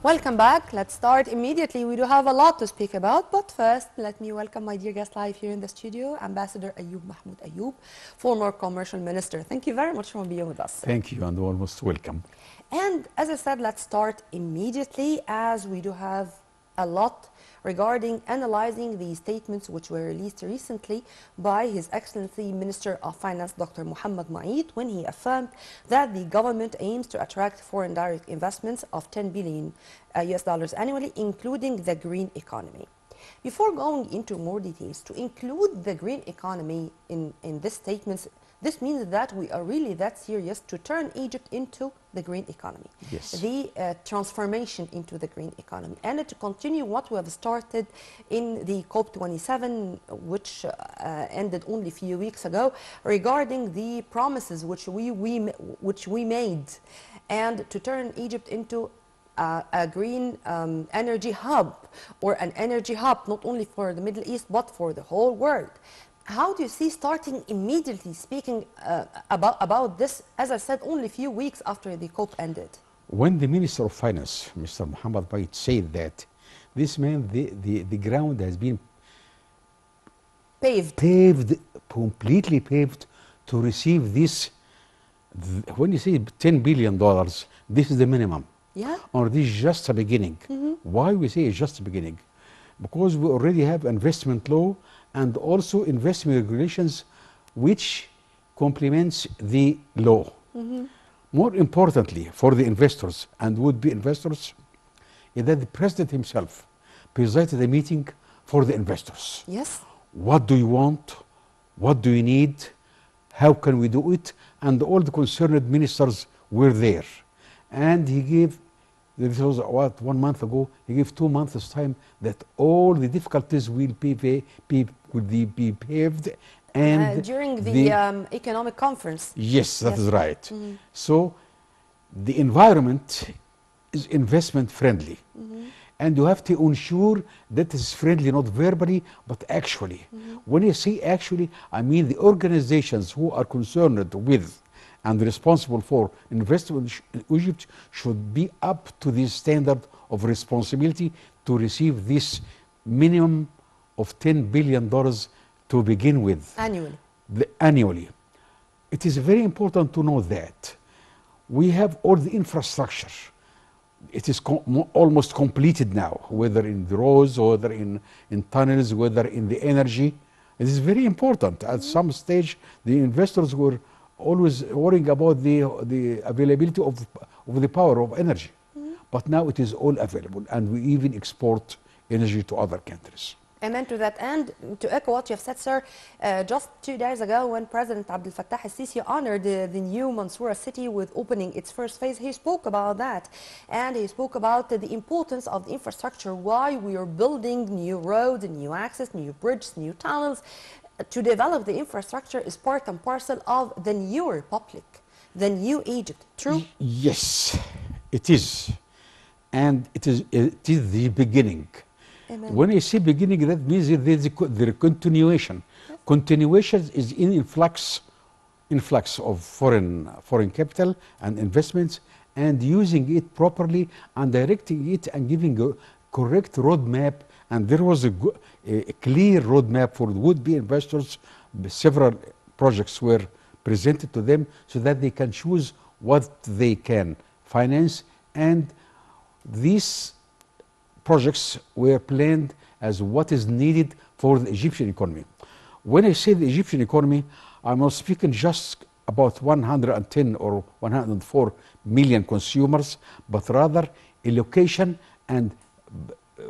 Welcome back. Let's start immediately. We do have a lot to speak about, but first, let me welcome my dear guest live here in the studio, Ambassador Ayoub, former commercial minister. Thank you very much for being with us. Thank you, and almost welcome. And as I said, let's start immediately, as we do have a lot regarding analyzing the statements which were released recently by His Excellency Minister of Finance, Dr. Mohammed Maid, when he affirmed that the government aims to attract foreign direct investments of 10 billion US dollars annually, including the green economy. Before going into more details, to include the green economy in this statement, this means that we are really that serious to turn Egypt into the green economy. Yes. The transformation into the green economy, and to continue what we have started in the COP27, which ended only a few weeks ago, regarding the promises which we made, and to turn Egypt into a green energy hub, or an energy hub not only for the Middle East but for the whole world. How do you see starting immediately speaking about this, as I said, only a few weeks after the COP ended? When the Minister of Finance, Mr. Mohammed Maid, said that, this meant the ground has been paved, completely paved to receive this. When you say $10 billion, this is the minimum. Yeah. Or this is just a beginning. Why we say it's just a beginning? Because we already have investment law and also investment regulations which complements the law. More importantly for the investors and would-be investors is that the President himself presided a meeting for the investors. Yes. What do you want? What do you need? How can we do it? And all the concerned ministers were there. And he gave, this was what, 1 month ago, he gave 2 months' time that all the difficulties will be paved. And during the economic conference. Yes, that is right. So the environment is investment friendly. And you have to ensure that it's friendly, not verbally, but actually. When you say actually, I mean the organizations who are concerned with and responsible for investment in Egypt should be up to this standard of responsibility to receive this minimum of $10 billion to begin with. Annually. Annually. It is very important to know that we have all the infrastructure. It is almost completed now, whether in the roads, or whether in tunnels, whether in the energy. It is very important. At some stage, the investors were always worrying about the availability of the power of energy. But now it is all available, and we even export energy to other countries. And then to that end, to echo what you have said, sir, just 2 days ago when President Abdel Fattah al-Sisi honored the new Mansoura city with opening its first phase, he spoke about that. And he spoke about the importance of the infrastructure, why we are building new roads, new access, new bridges, new tunnels. To develop the infrastructure is part and parcel of the new republic, the new Egypt. True? Yes, it is. And it is the beginning. Amen. When I say beginning, that means there is continuation. Yes. Continuation is in influx of foreign capital and investments, and using it properly and directing it and giving a correct roadmap. And there was a clear roadmap for would-be investors. Several projects were presented to them so that they can choose what they can finance, and these projects were planned as what is needed for the Egyptian economy. When I say the Egyptian economy, I'm not speaking just about 110 or 104 million consumers, but rather allocation and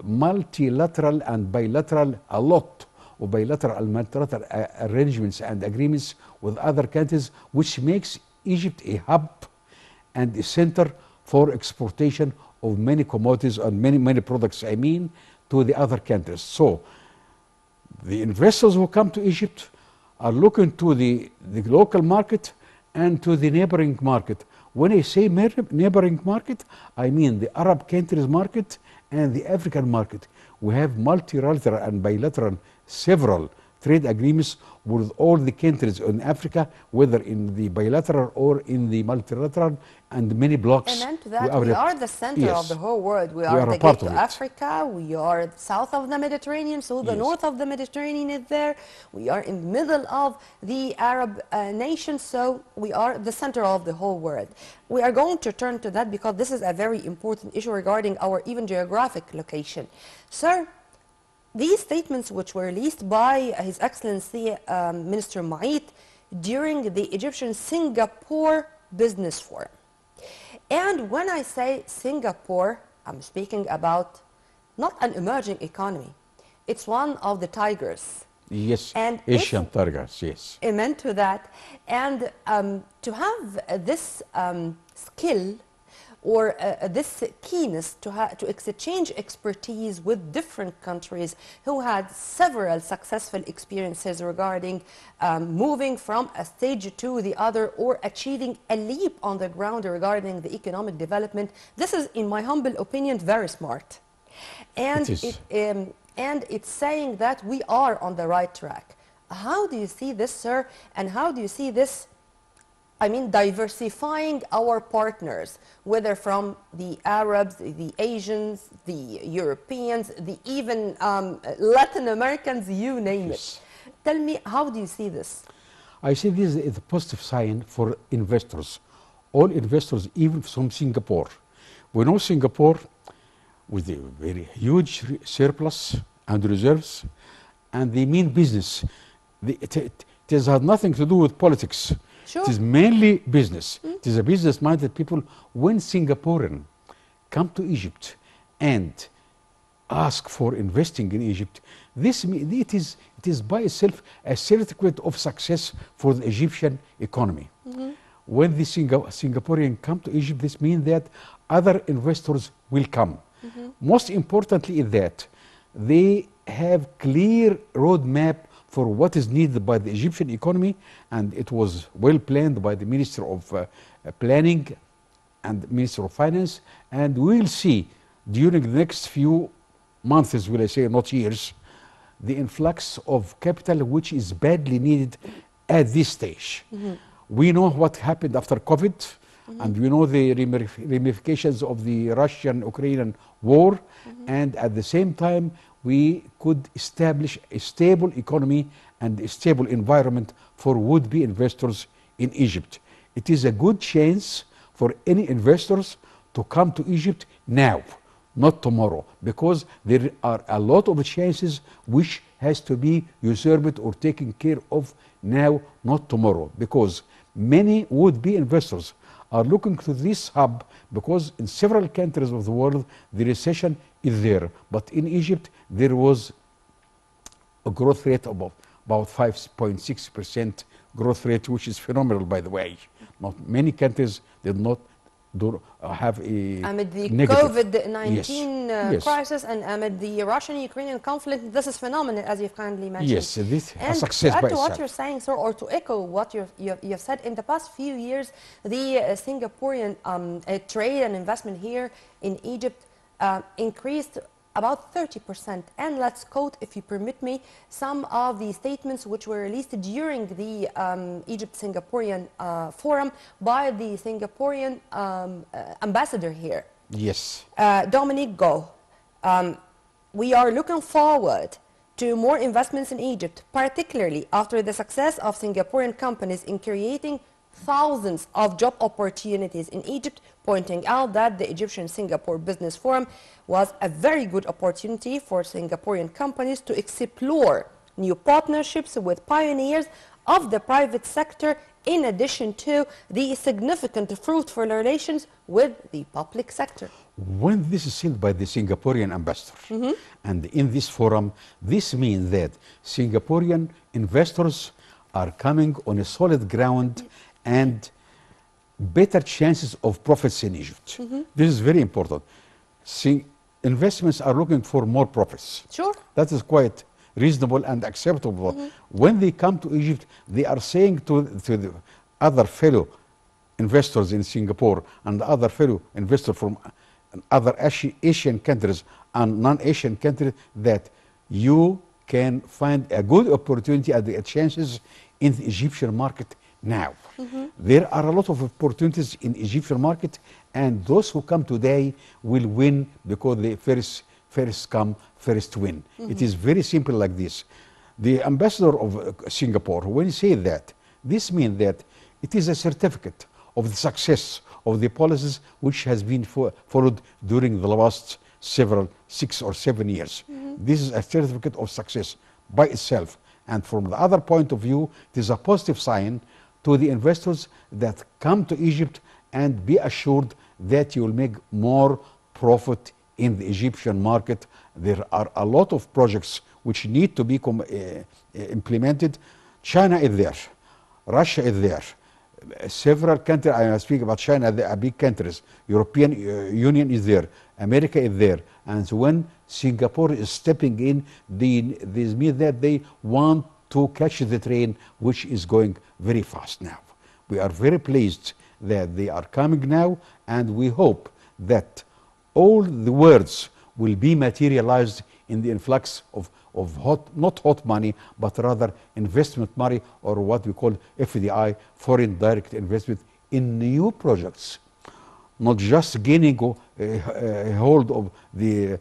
multilateral and bilateral, a lot of bilateral and multilateral arrangements and agreements with other countries, which makes Egypt a hub and a center for exportation of many commodities and many products, I mean, to the other countries. So the investors who come to Egypt are looking to the local market and to the neighboring market. When I say neighboring market, I mean the Arab countries market and the African market. We have multilateral and bilateral several trade agreements with all the countries in Africa, whether in the bilateral or in the multilateral, and many blocks. Amen to that. We are the center of the Yes, whole world. We we are are a the gate part to of it. Africa. We are south of the Mediterranean, so the Yes. north of the Mediterranean is there. We are in the middle of the Arab nations, so we are the center of the whole world. We are going to turn to that because this is a very important issue regarding our even geographic location. Sir, these statements which were released by His Excellency Minister Mait during the Egyptian Singapore Business Forum. And when I say Singapore, I'm speaking about not an emerging economy. It's one of the tigers. Yes, And Asian tigers, yes. Amen to that. And to have this skill or this keenness to exchange expertise with different countries who had several successful experiences regarding moving from a stage to the other or achieving a leap on the ground regarding the economic development. This is, in my humble opinion, very smart. And It is. And it's saying that we are on the right track. How do you see this, sir? And how do you see this, I mean, diversifying our partners, whether from the Arabs, the Asians, the Europeans, the even Latin Americans, you name Yes. it. Tell me, how do you see this? I see this as a positive sign for investors. All investors, even from Singapore. We know Singapore with a very huge surplus and reserves, and they mean business. It has had nothing to do with politics. Sure. It is mainly business. It is a business-minded people. When Singaporean come to Egypt and ask for investing in Egypt, it is by itself a certificate of success for the Egyptian economy. When the Singaporean come to Egypt, this means that other investors will come. Most importantly is that they have clear roadmap for what is needed by the Egyptian economy, and it was well planned by the Minister of Planning and Minister of Finance, and we will see during the next few months, will I say, not years, the influx of capital which is badly needed at this stage. We know what happened after COVID, and we know the ramifications of the Russian-Ukrainian war, and at the same time, we could establish a stable economy and a stable environment for would-be investors in Egypt. It is a good chance for any investors to come to Egypt now, not tomorrow, because there are a lot of chances which has to be usurped or taken care of now, not tomorrow, because many would-be investors are looking to this hub because in several countries of the world the recession is there, but in Egypt there was a growth rate of about 5.6% growth rate, which is phenomenal, by the way. Not many countries did not have a Amid the negative. COVID-19 Yes. crisis and amid the Russian-Ukrainian conflict, this is phenomenal, as you've kindly mentioned. Yes, this a And success to add by to what itself. you're saying, sir, or to echo what you've said, in the past few years, the Singaporean trade and investment here in Egypt increased about 30%. And let's quote, if you permit me, some of the statements which were released during the Egypt-Singaporean forum by the Singaporean ambassador here. Yes. Dominic Go. We are looking forward to more investments in Egypt, particularly after the success of Singaporean companies in creating thousands of job opportunities in Egypt, pointing out that the Egyptian-Singapore Business Forum was a very good opportunity for Singaporean companies to explore new partnerships with pioneers of the private sector, in addition to the significant fruitful relations with the public sector. When this is said by the Singaporean ambassador, and in this forum, this means that Singaporean investors are coming on a solid ground and better chances of profits in Egypt. This is very important. Investments are looking for more profits. Sure. That is quite reasonable and acceptable. When they come to Egypt, they are saying to the other fellow investors in Singapore and other fellow investors from other Asian countries and non-Asian countries that you can find a good opportunity and the chances in the Egyptian market now. There are a lot of opportunities in Egyptian market, and those who come today will win because they first come, first win. It is very simple like this. The ambassador of Singapore, when he said that, this means that it is a certificate of the success of the policies which has been followed during the last 6 or 7 years. This is a certificate of success by itself. And from the other point of view, it is a positive sign to the investors that come to Egypt, and be assured that you will make more profit in the Egyptian market. There are a lot of projects which need to be implemented. China is there, Russia is there, several countries, I speak about China, they are big countries, European Union is there, America is there, and when Singapore is stepping in, this means that they want to catch the train, which is going very fast now. We are very pleased that they are coming now, and we hope that all the words will be materialized in the influx of not hot money, but rather investment money, or what we call FDI, foreign direct investment, in new projects. Not just gaining hold of the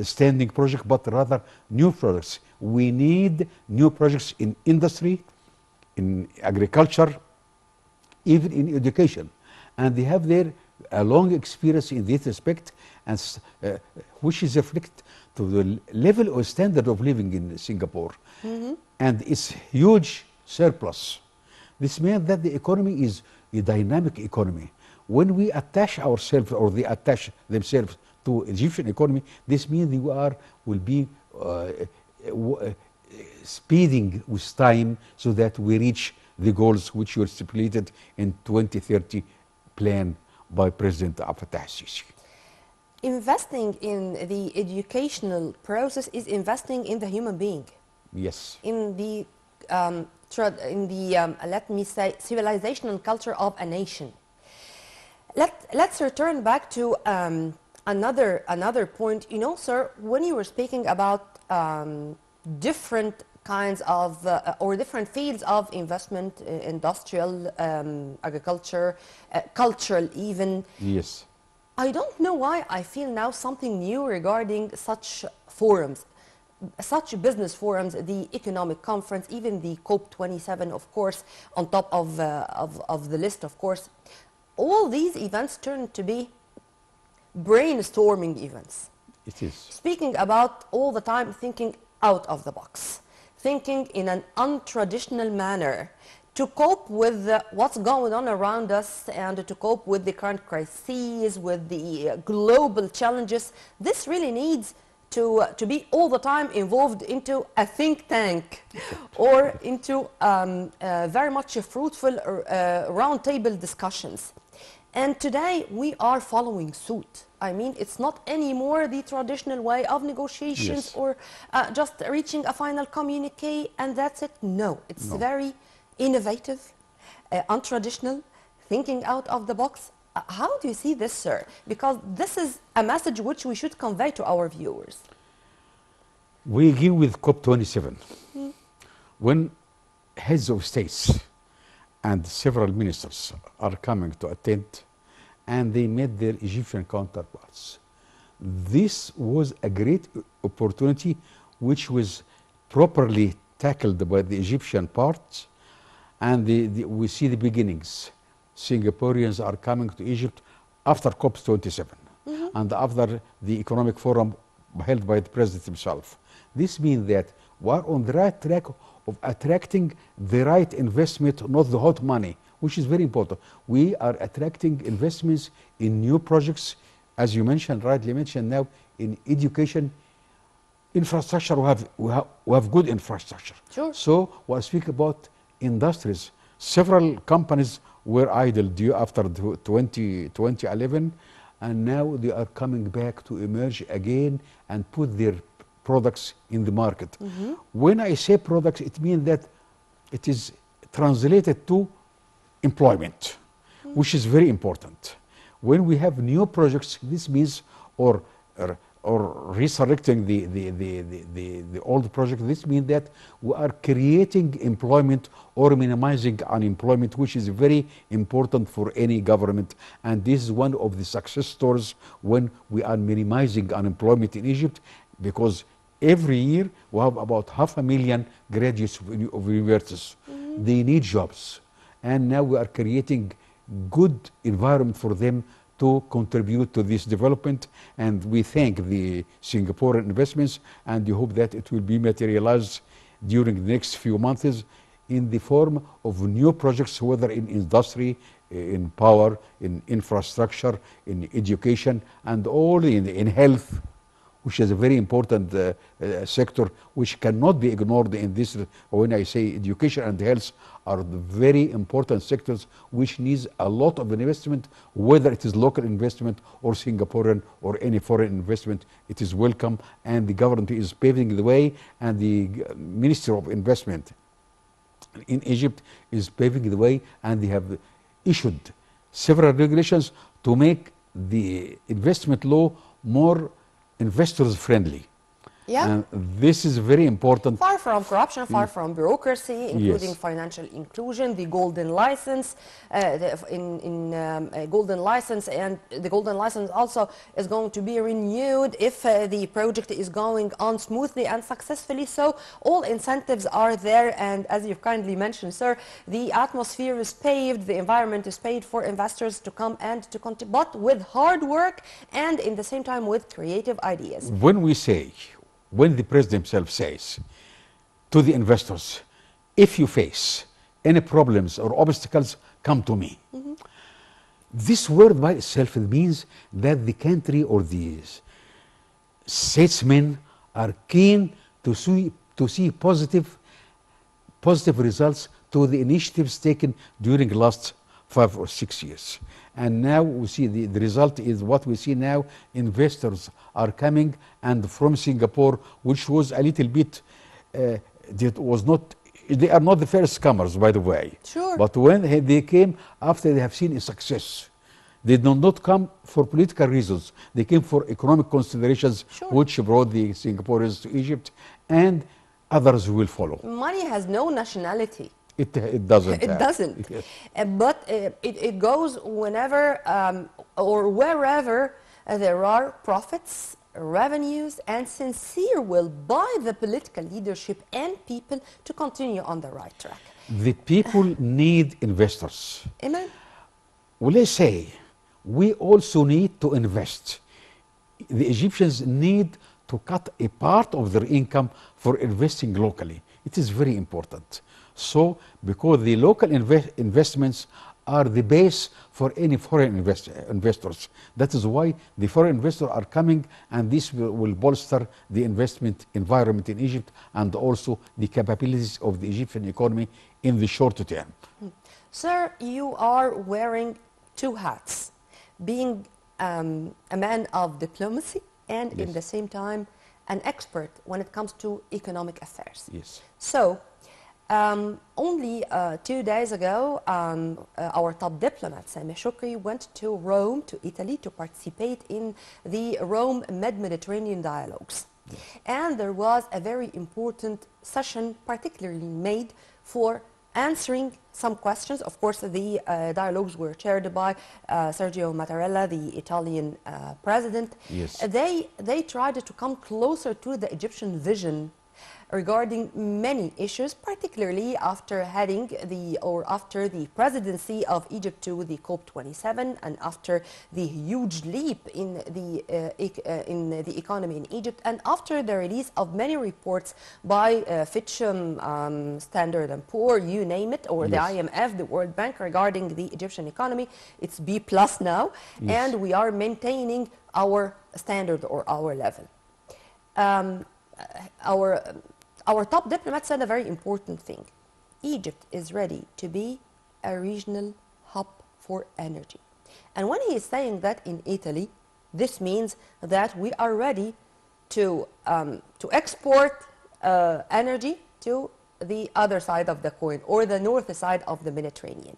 standing project, but rather new projects. We need new projects in industry, in agriculture, even in education. And they have there a long experience in this respect, and which is reflected to the level or standard of living in Singapore. And its huge surplus. This means that the economy is a dynamic economy. When we attach ourselves, or they attach themselves to Egyptian economy, this means will be speeding with time, so that we reach the goals which were stipulated in 2030 plan by President Abdel Fattah al-Sisi. Investing in the educational process is investing in the human being. Yes. In the let me say, civilizational culture of a nation. Let's return back to another point. You know, sir, when you were speaking about different kinds of or different fields of investment, industrial, agriculture, cultural even. Yes. I don't know why I feel now something new regarding such forums, such business forums, the economic conference, even the COP27, of course, on top of the list, of course. All these events turn to be brainstorming events. It is. Speaking about all the time thinking out of the box, thinking in an untraditional manner to cope with what's going on around us, and to cope with the current crises, with the global challenges. This really needs to be all the time involved into a think tank or into very much fruitful roundtable discussions. And today we are following suit. I mean, it's not anymore the traditional way of negotiations. Yes. Or just reaching a final communique and that's it. No, it's very innovative, untraditional, thinking out of the box. How do you see this, sir? Because this is a message which we should convey to our viewers. We begin with COP27. When heads of states and several ministers are coming to attend, and they met their Egyptian counterparts. This was a great opportunity which was properly tackled by the Egyptian part, and we see the beginnings. Singaporeans are coming to Egypt after COP27 and after the economic forum held by the president himself. This means that we're on the right track of attracting the right investment, not the hot money, which is very important. We are attracting investments in new projects, as you mentioned, rightly mentioned now, in education, infrastructure. We have good infrastructure. Sure. So we speak about industries. Several companies were idle due after 2011, and now they are coming back to emerge again and put their products in the market. When I say products, it means that it is translated to employment, which is very important. When we have new projects, this means, or or resurrecting the old project. This means that we are creating employment or minimizing unemployment, which is very important for any government. And this is one of the success stories when we are minimizing unemployment in Egypt, because every year we have about 500,000 graduates of universities. They need jobs. And now we are creating good environment for them to contribute to this development. And we thank the Singaporean investments, and we hope that it will be materialized during the next few months in the form of new projects, whether in industry, in power, in infrastructure, in education, and all in health, which is a very important sector, which cannot be ignored in this. When I say education and health are the very important sectors which needs a lot of investment, whether it is local investment or Singaporean or any foreign investment, it is welcome, and the government is paving the way, and the Ministry of Investment in Egypt is paving the way, and they have issued several regulations to make the investment law more investors friendly. Yeah. And this is very important. Far from corruption, far from bureaucracy, including Yes. financial inclusion, the golden license, golden license, and the golden license also is going to be renewed if the project is going on smoothly and successfully. So all incentives are there, and as you've kindly mentioned, sir, the atmosphere is paved, the environment is paved for investors to come and to contribute, but with hard work and in the same time with creative ideas. When the president himself says to the investors, if you face any problems or obstacles, come to me. This word by itself means that the country or the statesmen are keen to see positive results to the initiatives taken during the last 5 or 6 years. And now we see the result is what we see now. Investors are coming, and from Singapore, which was a little bit, they are not the first comers, by the way. Sure. But when they came after they have seen a success, they did not come for political reasons. They came for economic considerations, Sure. which brought the Singaporeans to Egypt, and others will follow. Money has no nationality. It doesn't. It doesn't. Yes. But it goes whenever or wherever there are profits, revenues, and sincere will by the political leadership and people to continue on the right track. The people need investors. Amen. Well, let's say we also need to invest. The Egyptians need to cut a part of their income for investing locally. It is very important. So, because the local investments are the base for any foreign investors. That is why the foreign investors are coming, and this will bolster the investment environment in Egypt and also the capabilities of the Egyptian economy in the short term. Sir, you are wearing two hats, being a man of diplomacy and Yes. in the same time an expert when it comes to economic affairs. Yes. So, only 2 days ago, our top diplomat, Sami Shukri, went to Rome, to Italy, to participate in the Rome Med-Mediterranean dialogues. And there was a very important session particularly made for answering some questions. Of course, the dialogues were chaired by Sergio Mattarella, the Italian president. Yes. They tried to come closer to the Egyptian vision regarding many issues, particularly after after the presidency of Egypt to the COP27 and after the huge leap in the economy in Egypt, and after the release of many reports by Fitch, Standard & Poor, you name it, or the Yes. IMF, the World Bank, regarding the Egyptian economy. It's B+ now, Yes. and we are maintaining our standard or our level. Our top diplomat said a very important thing. Egypt is ready to be a regional hub for energy. And when he is saying that in Italy, this means that we are ready to export energy to the other side of the coin, or the north side of the Mediterranean.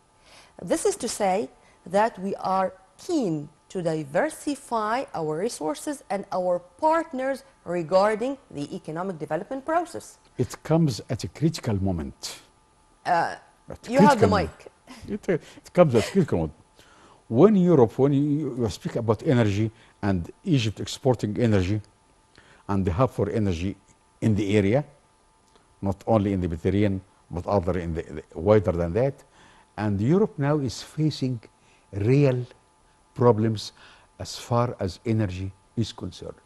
This is to say that we are keen to diversify our resources and our partners regarding the economic development process. It comes at a critical moment. At You have the critical mic. it comes at critical moment. When Europe, when you speak about energy and Egypt exporting energy and the hub for energy in the area, not only in the Mediterranean, but other in the wider than that, and Europe now is facing real problems as far as energy is concerned.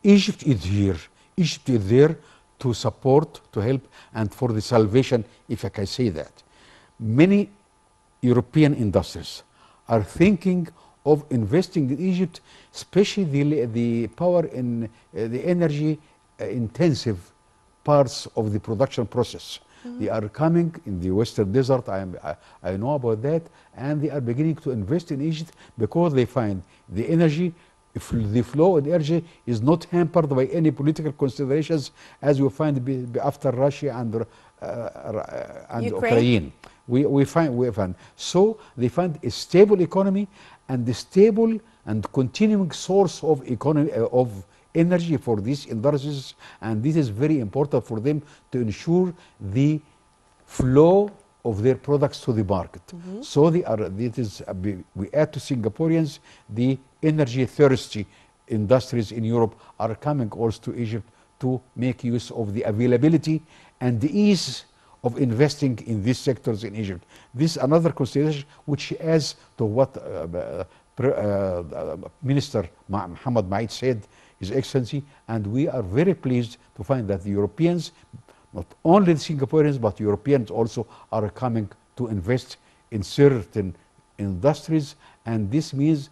Egypt is here. Egypt is there to support, to help, and for the salvation, if I can say that. Many European industries are thinking of investing in Egypt, especially the power in the energy intensive parts of the production process. They are coming in the Western Desert, I know about that, and they are beginning to invest in Egypt because they find the energy, if the flow of energy is not hampered by any political considerations as you find after Russia and Ukraine. We find. So they find a stable economy and a stable and continuing source of economy of energy for these industries, and this is very important for them to ensure the flow of their products to the market. So they are. We add to Singaporeans the energy thirsty industries in Europe are coming also to Egypt to make use of the availability and the ease of investing in these sectors in Egypt. This is another consideration which adds to what Minister Mohammed Maid said, His Excellency, and we are very pleased to find that the Europeans, not only the Singaporeans, but Europeans also are coming to invest in certain industries, and this means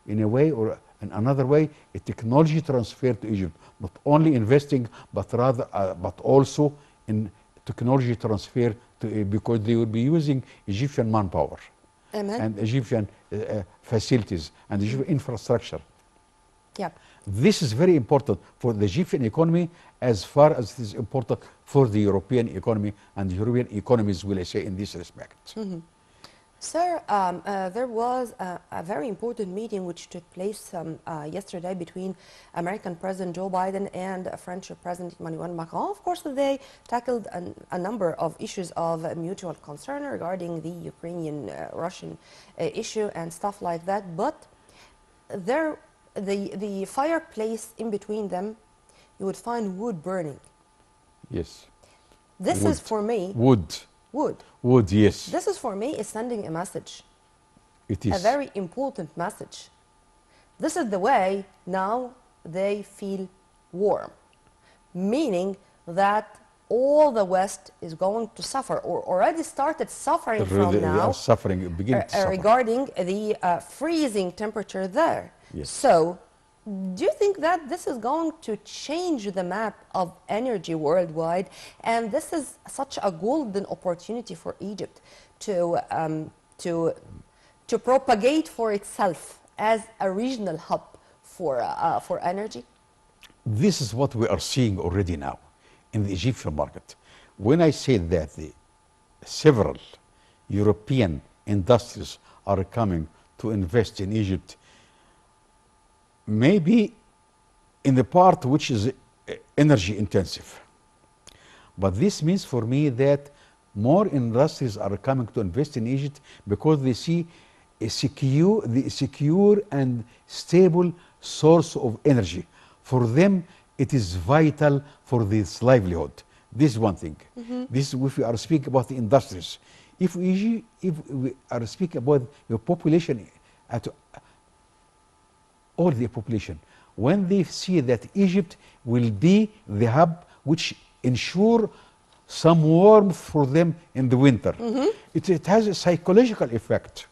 in a way or in another way, a technology transfer to Egypt, not only investing, but rather, but also in technology transfer to, because they will be using Egyptian manpower. Amen. And Egyptian facilities and Egyptian infrastructure. Yep. This is very important for the Egyptian economy as far as it is important for the European economy and European economies, will I say, in this respect. Sir, there was a very important meeting which took place yesterday between American President Joe Biden and French President Emmanuel Macron. Of course, they tackled a number of issues of mutual concern regarding the Ukrainian-Russian issue and stuff like that. But the fireplace in between them, you would find wood burning. Yes. This Wood. is for me. Wood. Wood. Wood, yes. This is for me is sending a message. It is. A very important message. This is the way now they feel warm, meaning that all the West is going to suffer or already started suffering from They now are suffering, begin to suffer. regarding the freezing temperature there. Yes. So, do you think that this is going to change the map of energy worldwide? And this is such a golden opportunity for Egypt to propagate for itself as a regional hub for energy? This is what we are seeing already now in the Egyptian market. When I say that several European industries are coming to invest in Egypt, maybe in the part which is energy intensive. But this means for me that more industries are coming to invest in Egypt because they see a secure and stable source of energy. For them, it is vital for this livelihood. This is one thing. This is if we are speaking about the industries. If we are speaking about the population, all the population, when they see that Egypt will be the hub which ensure some warmth for them in the winter, it has a psychological effect.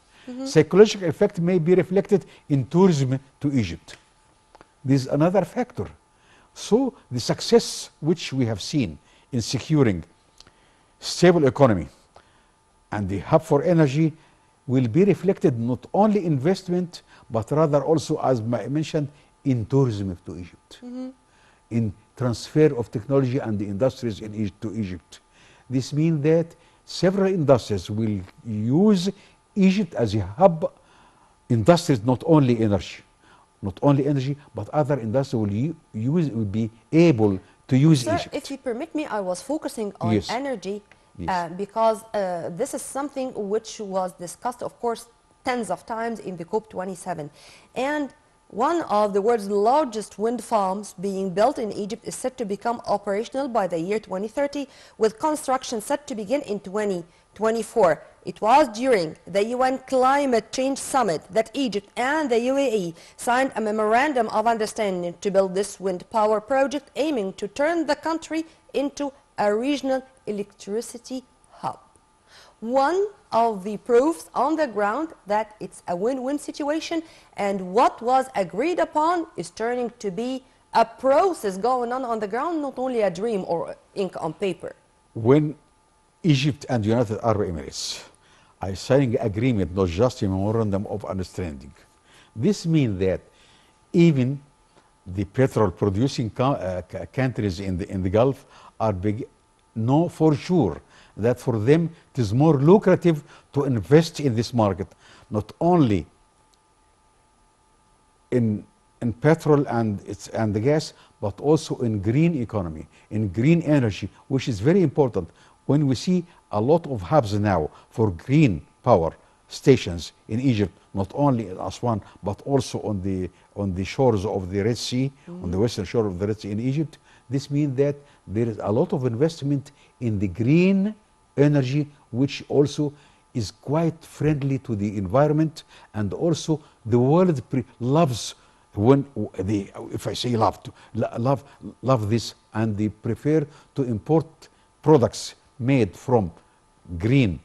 Psychological effect may be reflected in tourism to Egypt. This is another factor. So the success which we have seen in securing stable economy and the hub for energy will be reflected not only investment, but rather also, as I mentioned, in tourism to Egypt, in transfer of technology and the industries in Egypt to Egypt. This means that several industries will use Egypt as a hub industries, not only energy, but other industry will be able to use Sir, Egypt. if you permit me, I was focusing on Yes. energy Yes. because this is something which was discussed, of course, tens of times in the COP27. And one of the world's largest wind farms being built in Egypt is set to become operational by the year 2030, with construction set to begin in 2024. It was during the UN Climate Change Summit that Egypt and the UAE signed a memorandum of understanding to build this wind power project, aiming to turn the country into a regional electricity hub. One of the proofs on the ground that it's a win-win situation, and what was agreed upon is turning to be a process going on the ground, not only a dream or ink on paper. When Egypt and United Arab Emirates are signing agreement, not just a memorandum of understanding, this means that even the petrol producing countries in the Gulf are know for sure that for them it is more lucrative to invest in this market, not only in petrol and the gas, but also in green economy, in green energy, which is very important. When we see a lot of hubs now for green power stations in Egypt, not only in Aswan, but also on the shores of the Red Sea, on the western shore of the Red Sea in Egypt, this means that there is a lot of investment in the green energy, which also is quite friendly to the environment, and also the world loves when if I say love this, and they prefer to import products made from green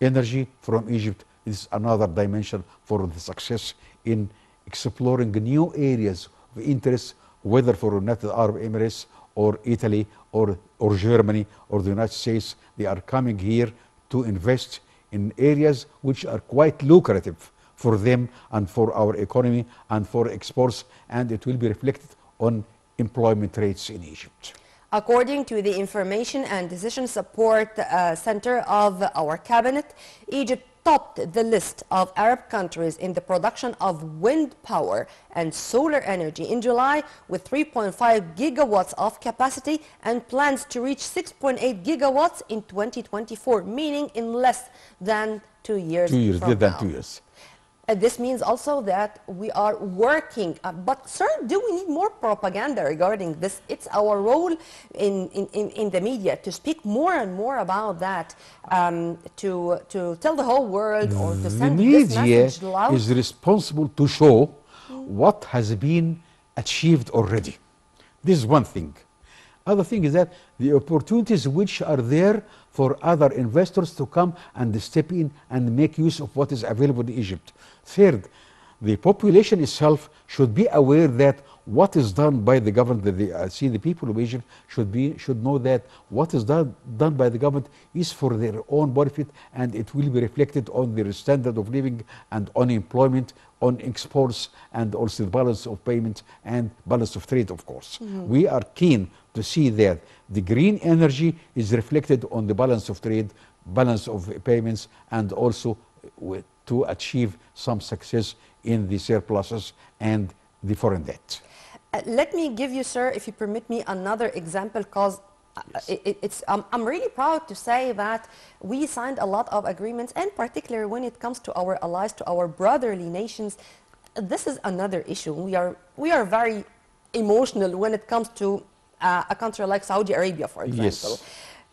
energy from Egypt. This is another dimension for the success in exploring new areas of interest, whether for United Arab Emirates or Italy or Germany or the United States. They are coming here to invest in areas which are quite lucrative for them and for our economy and for exports, and it will be reflected on employment rates in Egypt. According to the Information and Decision Support Center of our cabinet, Egypt topped the list of Arab countries in the production of wind power and solar energy in July, with 3.5 gigawatts of capacity, and plans to reach 6.8 gigawatts in 2024, meaning in less than 2 years from less than now. 2 years. This means also that we are working, but sir, do we need more propaganda regarding this? It's our role in the media to speak more and more about that, to tell the whole world or to send this message loud. The media is responsible to show what has been achieved already. This is one thing. Other thing is that the opportunities which are there for other investors to come and step in and make use of what is available in Egypt. Third, the population itself should be aware that what is done by the government, the people of Egypt should know that what is done by the government is for their own benefit, and it will be reflected on their standard of living and on employment, on exports, and also the balance of payments and balance of trade, of course. We are keen to see that the green energy is reflected on the balance of trade, balance of payments, and also to achieve some success in the surpluses and the foreign debt. Let me give you, sir, if you permit me, another example, because I'm really proud to say that we signed a lot of agreements, and particularly when it comes to our allies, to our brotherly nations. This is another issue. We are very emotional when it comes to a country like Saudi Arabia, for example. Yes.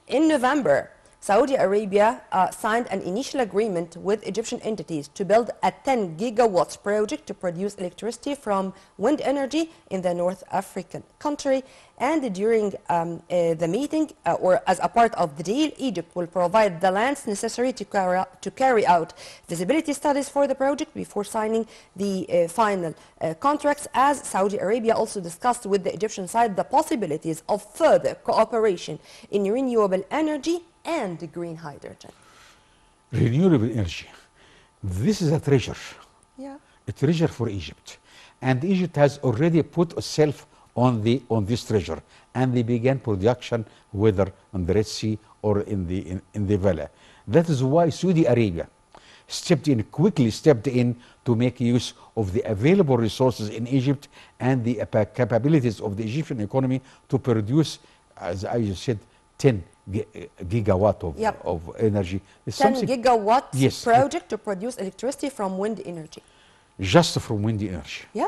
In November, Saudi Arabia signed an initial agreement with Egyptian entities to build a 10 gigawatts project to produce electricity from wind energy in the North African country. And during the meeting, or as a part of the deal, Egypt will provide the lands necessary to carry out feasibility studies for the project before signing the final contracts, as Saudi Arabia also discussed with the Egyptian side the possibilities of further cooperation in renewable energy and green hydrogen. Renewable energy. This is a treasure. Yeah. A treasure for Egypt. And Egypt has already put itself on this treasure. And they began production, whether on the Red Sea or in the valley. That is why Saudi Arabia quickly stepped in to make use of the available resources in Egypt and the capabilities of the Egyptian economy to produce, as I just said, 10 gigawatt Yep. of energy. It's 10 something, gigawatts yes, project to produce electricity from wind energy. just from wind energy. Yeah?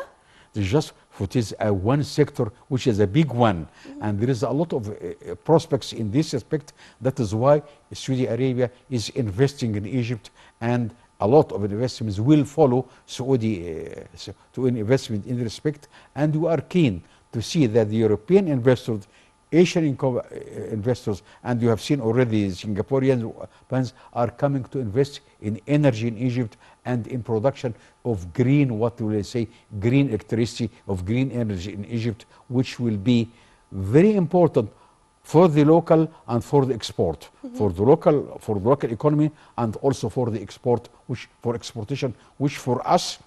It's just it is a one sector which is a big one, and there is a lot of prospects in this aspect. That is why Saudi Arabia is investing in Egypt, and a lot of investments will follow Saudi to an investment in respect. And we are keen to see that the European investors, Asian investors, and you have seen already Singaporean funds are coming to invest in energy in Egypt and in production of green, what will I say, green electricity, of green energy in Egypt, which will be very important for the local and for the export, for the local economy, and also for the export, which for exportation, which for us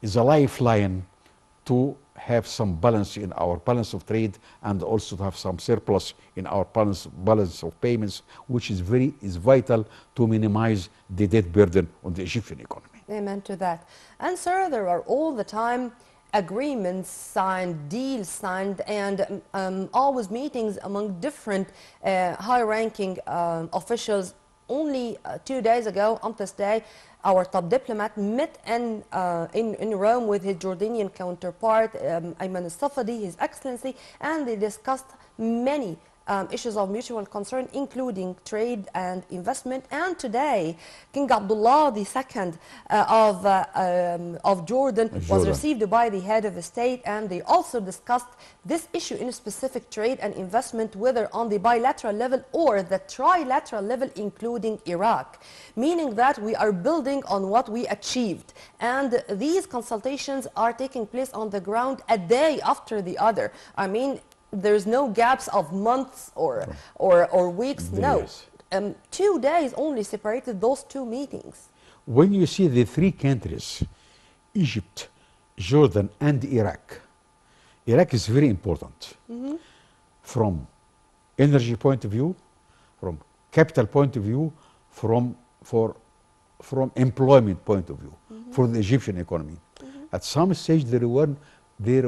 is a lifeline to have some balance in our balance of trade, and also to have some surplus in our balance of payments, which is vital to minimize the debt burden on the Egyptian economy. Amen to that. And sir, there are all the time agreements signed, deals signed, and always meetings among different high-ranking officials. Only 2 days ago, on this day, our top diplomat met in Rome with his Jordanian counterpart, Ayman al-Safadi, His Excellency, and they discussed many issues of mutual concern, including trade and investment. And today, King Abdullah II of Jordan was received by the head of the state, and they also discussed this issue in specific trade and investment, whether on the bilateral level or the trilateral level, including Iraq, meaning that we are building on what we achieved. And these consultations are taking place on the ground a day after the other. I mean, there's no gaps of months or weeks. No, 2 days only separated those two meetings. When you see the three countries, Egypt, Jordan, and Iraq, Iraq is very important from energy point of view, from capital point of view, from employment point of view, for the Egyptian economy. At some stage, there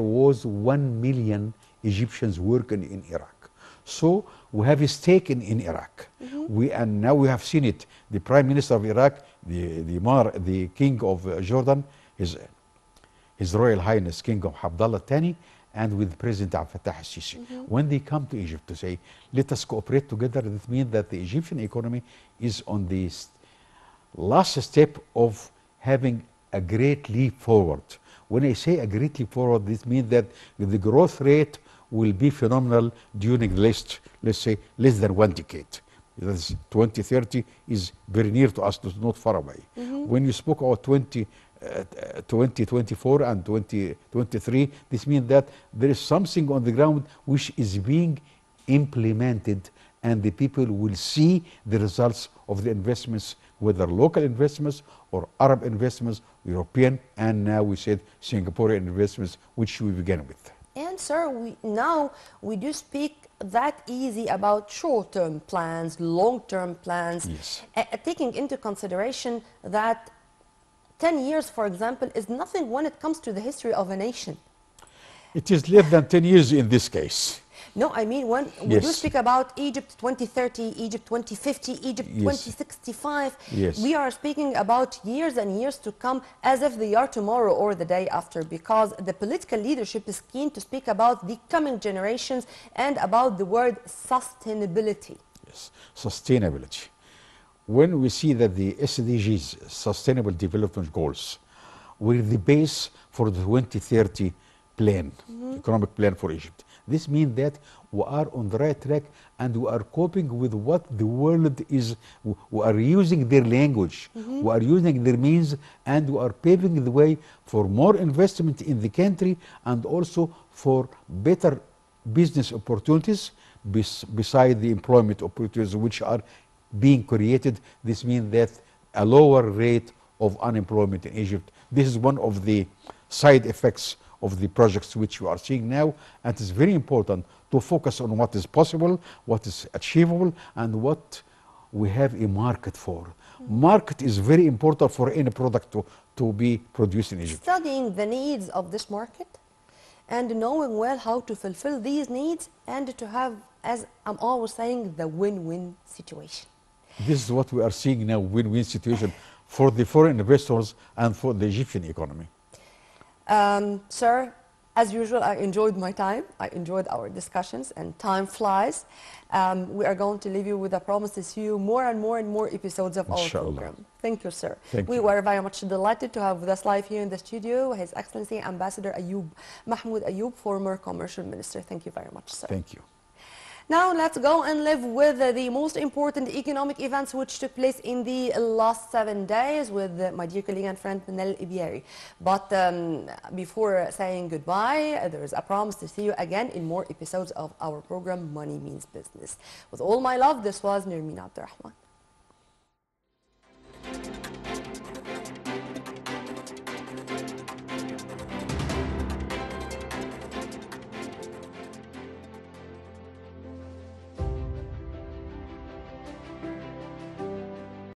was 1 million Egyptians working in Iraq. So we have a stake in Iraq. And now we have seen it. The Prime Minister of Iraq, the King of Jordan, His Royal Highness King of Abdullah Thani, and with President Abdel Fattah al-Sisi. When they come to Egypt to say, let us cooperate together, that means that the Egyptian economy is on the last step of having a great leap forward. When I say a great leap forward, this means that the growth rate will be phenomenal during the let's say, less than 1 decade. That's 2030 is very near to us, not far away. When you spoke about 2024 and 2023, this means that there is something on the ground which is being implemented, and the people will see the results of the investments, whether local investments or Arab investments, European, and now we said Singaporean investments, which we began with. And sir, we do speak that easy about short-term plans, long-term plans, yes, taking into consideration that 10 years, for example, is nothing when it comes to the history of a nation. It is less than 10 years in this case. No, I mean, when we do speak about Egypt 2030, Egypt 2050, Egypt 2065, we are speaking about years and years to come, as if they are tomorrow or the day after, because the political leadership is keen to speak about the coming generations and about the word sustainability. Yes, sustainability. When we see that the SDGs, Sustainable Development Goals, were the base for the 2030 plan, economic plan for Egypt. This means that we are on the right track, and we are coping with what the world is. We are using their language, we are using their means, and we are paving the way for more investment in the country, and also for better business opportunities beside the employment opportunities which are being created. This means that a lower rate of unemployment in Egypt. This is one of the side effects of the projects which you are seeing now, and it's very important to focus on what is possible, what is achievable, and what we have a market for. Market is very important for any product to be produced in Egypt. Studying the needs of this market and knowing well how to fulfill these needs and to have, as I'm always saying, the win-win situation. This is what we are seeing now, win-win situation for the foreign investors and for the Egyptian economy. Sir, as usual, I enjoyed my time. I enjoyed our discussions, and time flies. We are going to leave you with a promise to see you more and more episodes of our Inshallah. program. Thank you, sir. Thank we you. were very much delighted to have with us live here in the studio His Excellency Ambassador Ayoub Mahmoud Ayoub, former Commercial Minister. Thank you very much, sir. Thank you. Now let's go and live with the most important economic events which took place in the last 7 days with my dear colleague and friend Manel Ibiari. But before saying goodbye, there is a promise to see you again in more episodes of our program Money Means Business. With all my love, this was Nermeen Abdurrahman.